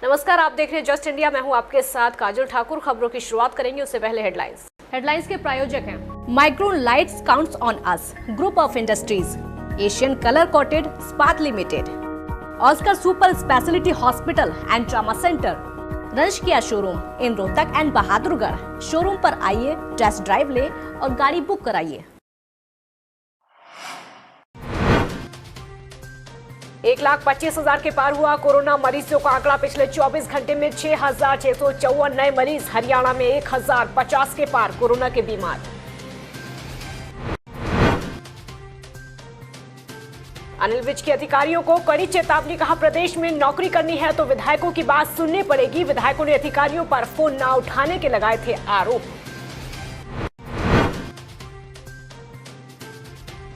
नमस्कार, आप देख रहे हैं जस्ट इंडिया। मैं हूं आपके साथ काजल ठाकुर। खबरों की शुरुआत करेंगे उससे पहले हेडलाइंस के प्रायोजक हैं Micron lights counts on us, group of industries, Asian colour coated स्पात limited, Oscar super speciality hospital and trauma centre, रंश किया showroom in Rohtak and Bahadurgarh. Showroom पर आइए, टेस्ट ड्राइव ले और गाड़ी बुक कराइए। 1,25,000 के पार हुआ कोरोना मरीजों का आंकड़ा। पिछले 24 घंटे में 6,654 नए मरीज। हरियाणा में 1,050 के पार कोरोना के बीमार। अनिल विज के अधिकारियों को कड़ी चेतावनी। कहा, प्रदेश में नौकरी करनी है तो विधायकों की बात सुननी पड़ेगी। विधायकों ने अधिकारियों पर फोन न उठाने के लगाए थे आरोप।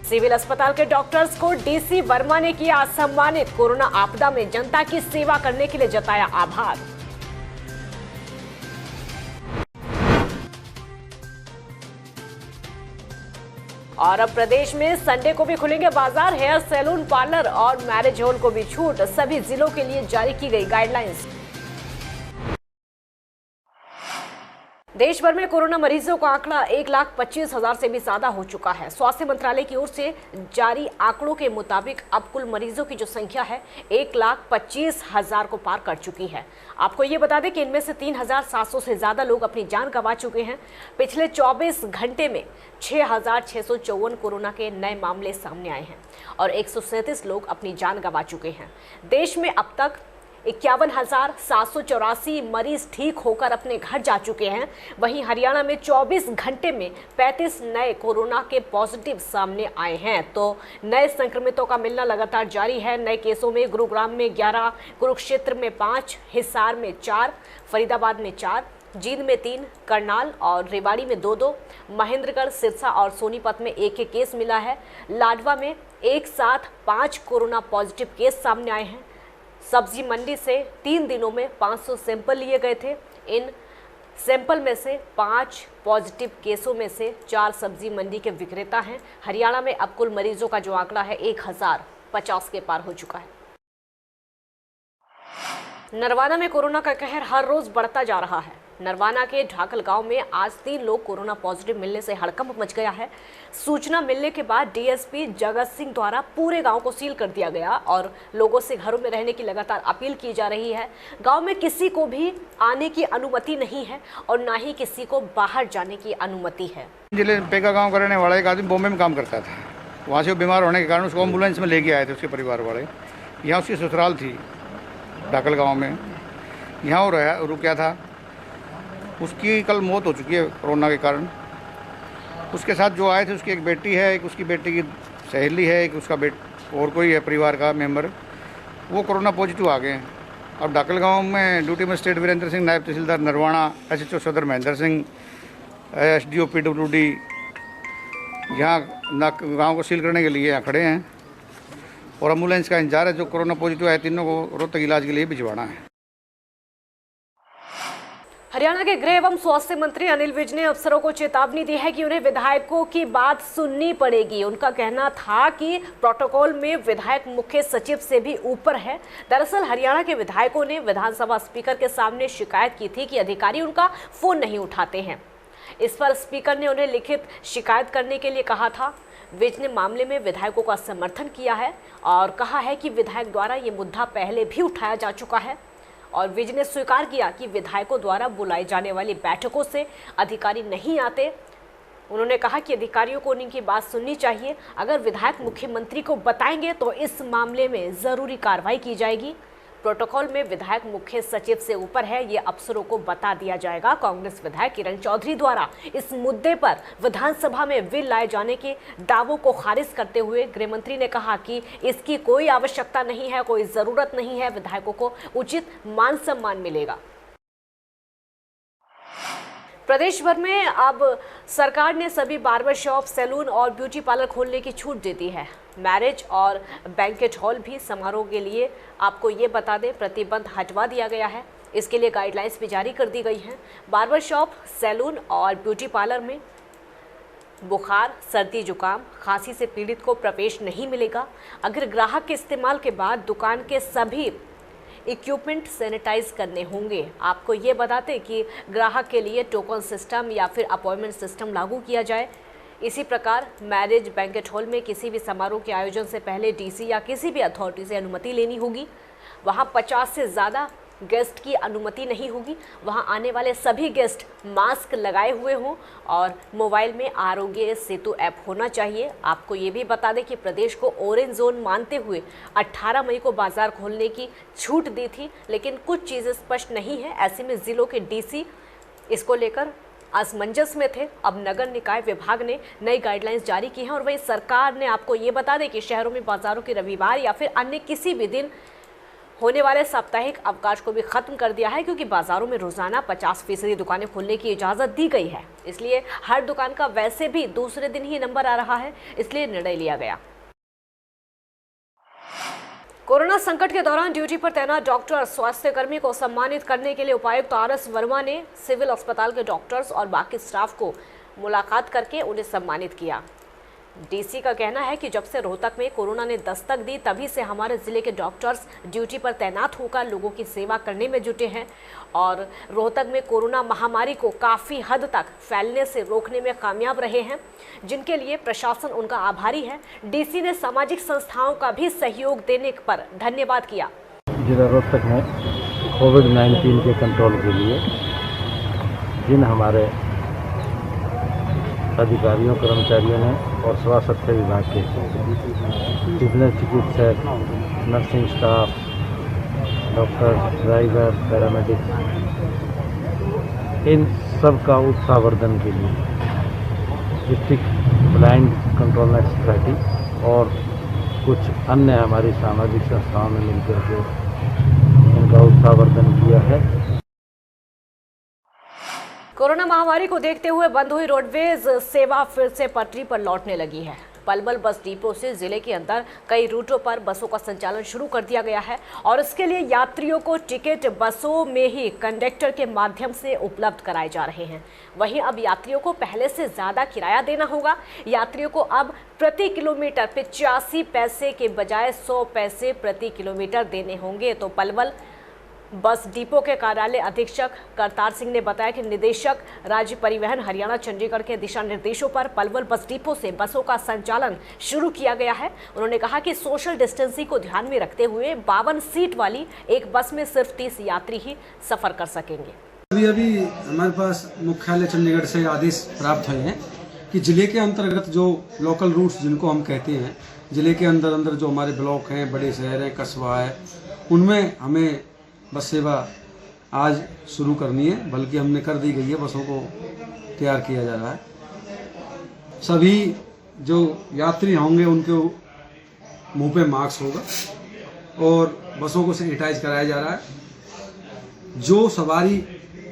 सिविल अस्पताल के डॉक्टर्स को डीसी वर्मा ने किया सम्मानित। कोरोना आपदा में जनता की सेवा करने के लिए जताया आभार। और अब प्रदेश में संडे को भी खुलेंगे बाजार। हेयर सैलून, पार्लर और मैरिज हॉल को भी छूट। सभी जिलों के लिए जारी की गई गाइडलाइंस। देश भर में कोरोना मरीजों का आंकड़ा 1,25,000 से भी ज्यादा हो चुका है। स्वास्थ्य मंत्रालय की ओर से जारी आंकड़ों के मुताबिक अब कुल मरीजों की जो संख्या है 1,25,000 को पार कर चुकी है। आपको ये बता दें कि इनमें से 3,700 से ज्यादा लोग अपनी जान गंवा चुके हैं। पिछले 24 घंटे में 6,654 कोरोना के नए मामले सामने आए हैं और 137 लोग अपनी जान गंवा चुके हैं। देश में अब तक 51,784 मरीज ठीक होकर अपने घर जा चुके हैं। वहीं हरियाणा में 24 घंटे में 35 नए कोरोना के पॉजिटिव सामने आए हैं। तो नए संक्रमितों का मिलना लगातार जारी है। नए केसों में गुरुग्राम में 11, कुरुक्षेत्र में 5, हिसार में 4, फरीदाबाद में 4, जींद में 3, करनाल और रेवाड़ी में 2-2, महेंद्रगढ़, सिरसा और सोनीपत में 1-1 केस मिला है। लाडवा में एक साथ 5 कोरोना पॉजिटिव केस सामने आए हैं। सब्जी मंडी से 3 दिनों में 500 सैंपल लिए गए थे। इन सैंपल में से 5 पॉजिटिव केसों में से 4 सब्जी मंडी के विक्रेता हैं। हरियाणा में अब कुल मरीजों का जो आंकड़ा है 1,050 के पार हो चुका है। नरवाना में कोरोना का कहर हर रोज बढ़ता जा रहा है। नरवाना के ढाकल गांव में आज 3 लोग कोरोना पॉजिटिव मिलने से हड़कंप मच गया है। सूचना मिलने के बाद डीएसपी जगत सिंह द्वारा पूरे गांव को सील कर दिया गया और लोगों से घरों में रहने की लगातार अपील की जा रही है। गांव में किसी को भी आने की अनुमति नहीं है और ना ही किसी को बाहर जाने की अनुमति है। जिले पेका गाँव का रहने वाला एक आदमी बॉम्बे में काम करता था। वहाँ से वो बीमार होने के कारण उसको एम्बुलेंस में लेके आए थे उसके परिवार वाले। यहाँ उसकी ससुराल थी ढाकल गाँव में। यहाँ वो रुका था। उसकी कल मौत हो चुकी है कोरोना के कारण। उसके साथ जो आए थे उसकी एक बेटी है, एक उसकी बेटी की सहेली है, एक उसका और कोई है परिवार का मेंबर, वो कोरोना पॉजिटिव आ गए हैं। अब ढाकल गांव में ड्यूटी में स्टेट वीरेंद्र सिंह, नायब तहसीलदार नरवाना, एसएचओ सदर महेंद्र सिंह, एसडीओ पीडब्ल्यूडी यहाँ गाँव को सील करने के लिए यहाँ खड़े हैं और एम्बुलेंस का इंतजार है। जो कोरोना पॉजिटिव आए तीनों को रोहतक इलाज के लिए भिजवाना है। हरियाणा के गृह एवं स्वास्थ्य मंत्री अनिल विज ने अफसरों को चेतावनी दी है कि उन्हें विधायकों की बात सुननी पड़ेगी। उनका कहना था कि प्रोटोकॉल में विधायक मुख्य सचिव से भी ऊपर है। दरअसल हरियाणा के विधायकों ने विधानसभा स्पीकर के सामने शिकायत की थी कि अधिकारी उनका फोन नहीं उठाते हैं। इस पर स्पीकर ने उन्हें लिखित शिकायत करने के लिए कहा था। विज ने मामले में विधायकों का समर्थन किया है और कहा है कि विधायक द्वारा ये मुद्दा पहले भी उठाया जा चुका है और विज ने स्वीकार किया कि विधायकों द्वारा बुलाई जाने वाली बैठकों से अधिकारी नहीं आते। उन्होंने कहा कि अधिकारियों को उनकी बात सुननी चाहिए। अगर विधायक मुख्यमंत्री को बताएंगे तो इस मामले में जरूरी कार्रवाई की जाएगी। प्रोटोकॉल में विधायक मुख्य सचिव से ऊपर है, ये अफसरों को बता दिया जाएगा। कांग्रेस विधायक किरण चौधरी द्वारा इस मुद्दे पर विधानसभा में बिल लाए जाने के दावों को खारिज करते हुए गृह मंत्री ने कहा कि इसकी कोई आवश्यकता नहीं है, कोई जरूरत नहीं है। विधायकों को उचित मान सम्मान मिलेगा। प्रदेश भर में अब सरकार ने सभी बार्बर शॉप, सैलून और ब्यूटी पार्लर खोलने की छूट दे दी है। मैरिज और बैंकेट हॉल भी समारोह के लिए आपको ये बता दें प्रतिबंध हटवा दिया गया है। इसके लिए गाइडलाइंस भी जारी कर दी गई हैं। बार्बर शॉप, सैलून और ब्यूटी पार्लर में बुखार, सर्दी, जुकाम, खांसी से पीड़ित को प्रवेश नहीं मिलेगा। अगर ग्राहक के इस्तेमाल के बाद दुकान के सभी इक्विपमेंट सैनिटाइज करने होंगे। आपको ये बताते कि ग्राहक के लिए टोकन सिस्टम या फिर अपॉइंटमेंट सिस्टम लागू किया जाए। इसी प्रकार मैरिज बैंकेट हॉल में किसी भी समारोह के आयोजन से पहले डीसी या किसी भी अथॉरिटी से अनुमति लेनी होगी। वहाँ 50 से ज़्यादा गेस्ट की अनुमति नहीं होगी। वहाँ आने वाले सभी गेस्ट मास्क लगाए हुए हों और मोबाइल में आरोग्य सेतु ऐप होना चाहिए। आपको ये भी बता दें कि प्रदेश को ऑरेंज जोन मानते हुए 18 मई को बाजार खोलने की छूट दी थी, लेकिन कुछ चीज़ें स्पष्ट नहीं है। ऐसे में जिलों के डीसी इसको लेकर असमंजस में थे। अब नगर निकाय विभाग ने नई गाइडलाइंस जारी की हैं और वही सरकार ने आपको ये बता दें कि शहरों में बाजारों के रविवार या फिर अन्य किसी भी दिन होने वाले साप्ताहिक अवकाश को भी खत्म कर दिया है, क्योंकि बाजारों में रोजाना 50% दुकानें खोलने की इजाज़त दी गई है। इसलिए हर दुकान का वैसे भी दूसरे दिन ही नंबर आ रहा है, इसलिए निर्णय लिया गया। कोरोना संकट के दौरान ड्यूटी पर तैनात डॉक्टर स्वास्थ्य कर्मी को सम्मानित करने के लिए उपायुक्त RS वर्मा ने सिविल अस्पताल के डॉक्टर्स और बाकी स्टाफ को मुलाकात करके उन्हें सम्मानित किया। डीसी का कहना है कि जब से रोहतक में कोरोना ने दस्तक दी, तभी से हमारे ज़िले के डॉक्टर्स ड्यूटी पर तैनात होकर लोगों की सेवा करने में जुटे हैं और रोहतक में कोरोना महामारी को काफ़ी हद तक फैलने से रोकने में कामयाब रहे हैं, जिनके लिए प्रशासन उनका आभारी है। डीसी ने सामाजिक संस्थाओं का भी सहयोग देने पर धन्यवाद किया। जिला रोहतक में कोविड-19 के कंट्रोल के लिए जिन हमारे अधिकारियों कर्मचारियों ने और स्वास्थ्य विभाग के जितने चिकित्सक, nursing staff, doctor, driver, paramedics, इन सब का उत्साहवर्धन के लिए डिस्ट्रिक्ट ब्लाइंड कंट्रोल सोसाइटी और कुछ अन्य हमारी सामाजिक संस्थाओं ने मिलकर के इनका उत्साहवर्धन किया है। कोरोना महामारी को देखते हुए बंद हुई रोडवेज सेवा फिर से पटरी पर लौटने लगी है। पलवल बस डिपो से जिले के अंदर कई रूटों पर बसों का संचालन शुरू कर दिया गया है और इसके लिए यात्रियों को टिकट बसों में ही कंडक्टर के माध्यम से उपलब्ध कराए जा रहे हैं। वहीं अब यात्रियों को पहले से ज़्यादा किराया देना होगा। यात्रियों को अब प्रति किलोमीटर 85 पैसे के बजाय 100 पैसे प्रति किलोमीटर देने होंगे। तो पलवल बस डिपो के कार्यालय अधीक्षक करतार सिंह ने बताया कि निदेशक राज्य परिवहन हरियाणा चंडीगढ़ के दिशा निर्देशों पर पलवल बस डिपो से बसों का संचालन शुरू किया गया है। उन्होंने कहा कि सोशल डिस्टेंसिंग को ध्यान में रखते हुए 52 सीट वाली एक बस में सिर्फ 30 यात्री ही सफर कर सकेंगे। अभी हमारे पास मुख्यालय चंडीगढ़ से आदेश प्राप्त हुए हैं कि जिले के अंतर्गत जो लोकल रूट्स जिनको हम कहते हैं, जिले के अंदर जो हमारे ब्लॉक हैं, बड़े शहर हैं, कस्बा है, उनमें हमें बस सेवा आज शुरू करनी है, बल्कि हमने कर दी गई है। बसों को तैयार किया जा रहा है। सभी जो यात्री होंगे उनके मुंह पे मास्क होगा और बसों को सैनिटाइज कराया जा रहा है। जो सवारी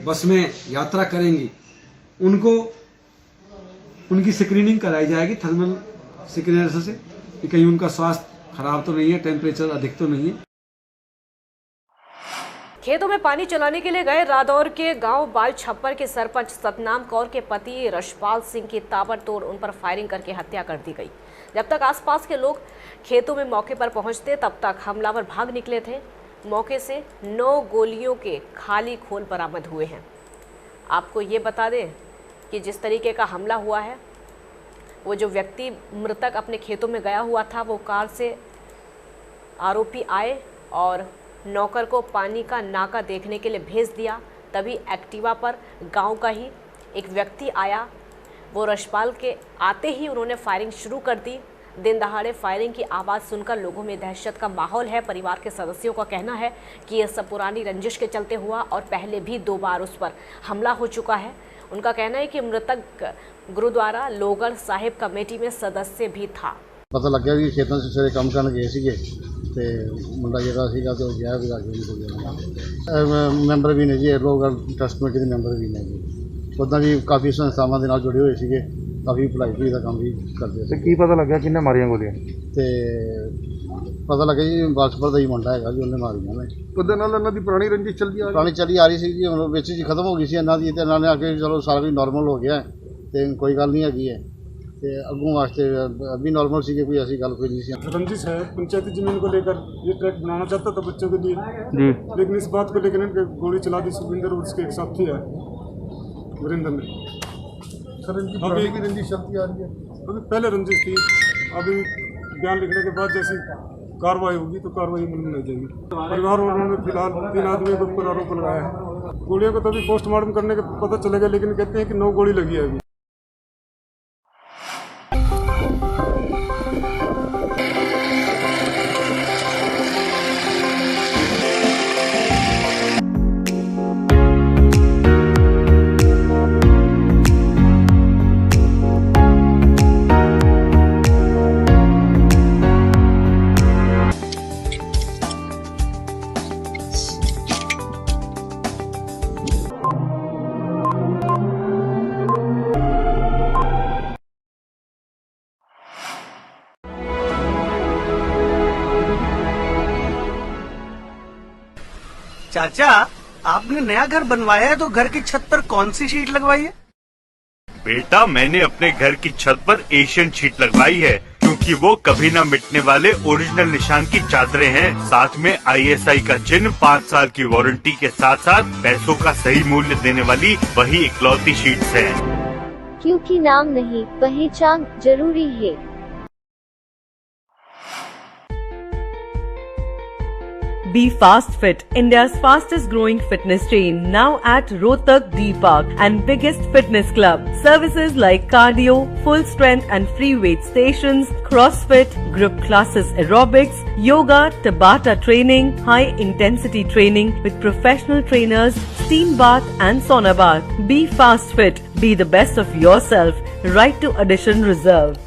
बस में यात्रा करेंगी उनको उनकी स्क्रीनिंग कराई जाएगी थर्मल स्कैनर से कि कहीं उनका स्वास्थ्य खराब तो नहीं है, टेम्परेचर अधिक तो नहीं है। खेतों में पानी चलाने के लिए गए रादौर के गांव बाल छप्पर के सरपंच सतनाम कौर के पति रशपाल सिंह की ताबड़तोड़ उन पर फायरिंग करके हत्या कर दी गई। जब तक आसपास के लोग खेतों में मौके पर पहुंचते तब तक हमलावर भाग निकले थे। मौके से 9 गोलियों के खाली खोल बरामद हुए हैं। आपको ये बता दें कि जिस तरीके का हमला हुआ है, वो जो व्यक्ति मृतक अपने खेतों में गया हुआ था, वो कार से आरोपी आए और नौकर को पानी का नाका देखने के लिए भेज दिया। तभी एक्टिवा पर गांव का ही एक व्यक्ति आया। वो रशपाल के आते ही उन्होंने फायरिंग शुरू कर दी। दिन दहाड़े फायरिंग की आवाज़ सुनकर लोगों में दहशत का माहौल है। परिवार के सदस्यों का कहना है कि यह सब पुरानी रंजिश के चलते हुआ और पहले भी 2 बार उस पर हमला हो चुका है। उनका कहना है कि मृतक गुरुद्वारा लोगढ़ साहिब कमेटी में सदस्य भी था। पता लग गया कि खेतों से सवेरे काम करने गए ਸੀਗੇ ਤੇ ਮੁੰਡਾ ਜਿਹੜਾ ਸੀਗਾ ਤੇ ਉਹ ਗਿਆ ਵੀ ਰਾਜੀ ਨਹੀਂ ਹੋ ਮੈਂਬਰ ਵੀ ਨੇ ਜੀ, ਲੋਕ ਟਰਸਟ ਕਮੇਟੀ ਦੇ ਮੈਂਬਰ ਵੀ ਨੇ ਜੀ। ਉੱਦਾਂ ਵੀ ਕਾਫੀ ਸੰਸਥਾਵਾਂ ਦੇ ਨਾਲ ਜੁੜੇ ਹੋਏ ਸੀਗੇ, ਕਾਫੀ ਭਲਾਈ ਦਾ ਕੰਮ ਵੀ ਕਰਦੇ ਸੀ। ਕੀ ਪਤਾ ਲੱਗਿਆ ਕਿੰਨੇ ਮਾਰੀਆਂ ਗੋਲੀਆਂ? ਤੇ ਪਤਾ ਲੱਗਿਆ ਜੀ ਬਾਸਪਰ ਦਾ ਹੀ ਮੁੰਡਾ ਹੈਗਾ ਜੀ, ਉਹਨੇ ਮਾਰੀਆਂ ਨੇ। ਉਹਦੇ ਨਾਲ ਇਹਨਾਂ ਦੀ ਪੁਰਾਣੀ ਰੰਜਿਸ਼ ਚੱਲਦੀ ਆ ਰਹੀ ਸੀ ਜੀ, ਹੁਣ ਵਿੱਚ ਜੀ ਖਤਮ ਹੋ ਗਈ ਸੀ ਇਹਨਾਂ ਦੀ, ਤੇ ਇਹਨਾਂ ਨੇ ਆ ਕੇ ਚਲੋ ਸਾਰਾ ਕੁਝ ਨਾਰਮਲ ਹੋ ਗਿਆ ਤੇ ਕੋਈ ਗੱਲ ਨਹੀਂ ਹੈਗੀ ਹੈ। ਤੇ ਅੱਗੋਂ ਵਾਸਤੇ अभी नॉर्मल सी कोई ऐसी गल कोई नहीं सी। रंजिश है पंचायती जमीन को लेकर, ये ट्रैक बनाना चाहता था बच्चों के लिए जी, लेकिन इस बात को लेकर इनके गोली चला दी सुखविंदर और उसके एक साथी है वीरेंद्र ने। सर इनकी पुरानी की रंजिश चलती आ रही है? अभी पहले रंजिश थी, अभी बयान लिखने के बाद जैसी कार्रवाई होगी तो कार्रवाई अमल में लाई जाएगी। परिवार वालों ने फिलहाल 3 आदमियों के ऊपर आरोप लगाया है। गोलियों को तो अभी पोस्टमार्टम करने के पता चलेगा, लेकिन कहते हैं कि 9 गोली लगी है अभी। चाचा, आपने नया घर बनवाया है तो घर की छत पर कौन सी शीट लगवाई है? बेटा, मैंने अपने घर की छत पर एशियन शीट लगवाई है, क्योंकि वो कभी न मिटने वाले ओरिजिनल निशान की चादरें हैं। साथ में ISI का चिन्ह, 5 साल की वारंटी के साथ साथ पैसों का सही मूल्य देने वाली वही इकलौती शीट्स हैं। क्योंकि नाम नहीं, पहचान जरूरी है। Be Fast Fit, India's fastest growing fitness chain, now at Rohtak D Park and biggest fitness club. Services like cardio, full strength and free weight stations, CrossFit, group classes, aerobics, yoga, Tabata training, high intensity training with professional trainers, steam bath and sauna bath. Be Fast Fit, be the best of yourself. Right to addition reserved.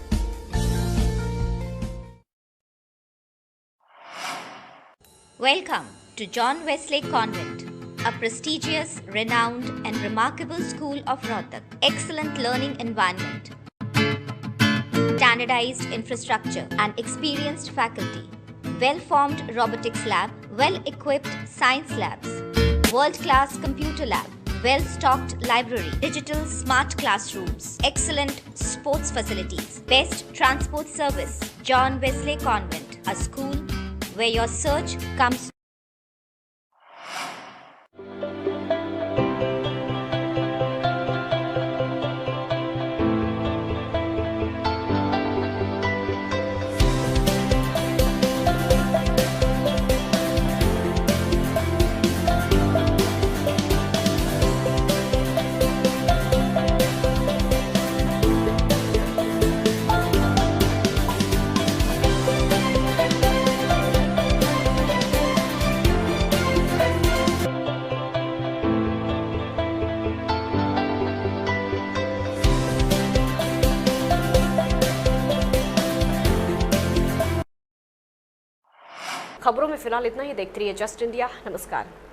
Welcome to John Wesley Convent, a prestigious, renowned and remarkable school of Rohtak. Excellent learning environment, standardized infrastructure and experienced faculty, well-formed robotics lab, well-equipped science labs, world-class computer lab, well-stocked library, digital smart classrooms, excellent sports facilities, best transport service. John Wesley Convent, a school where your search comes. खबरों में फिलहाल इतना ही। देखते रहिए just India. नमस्कार।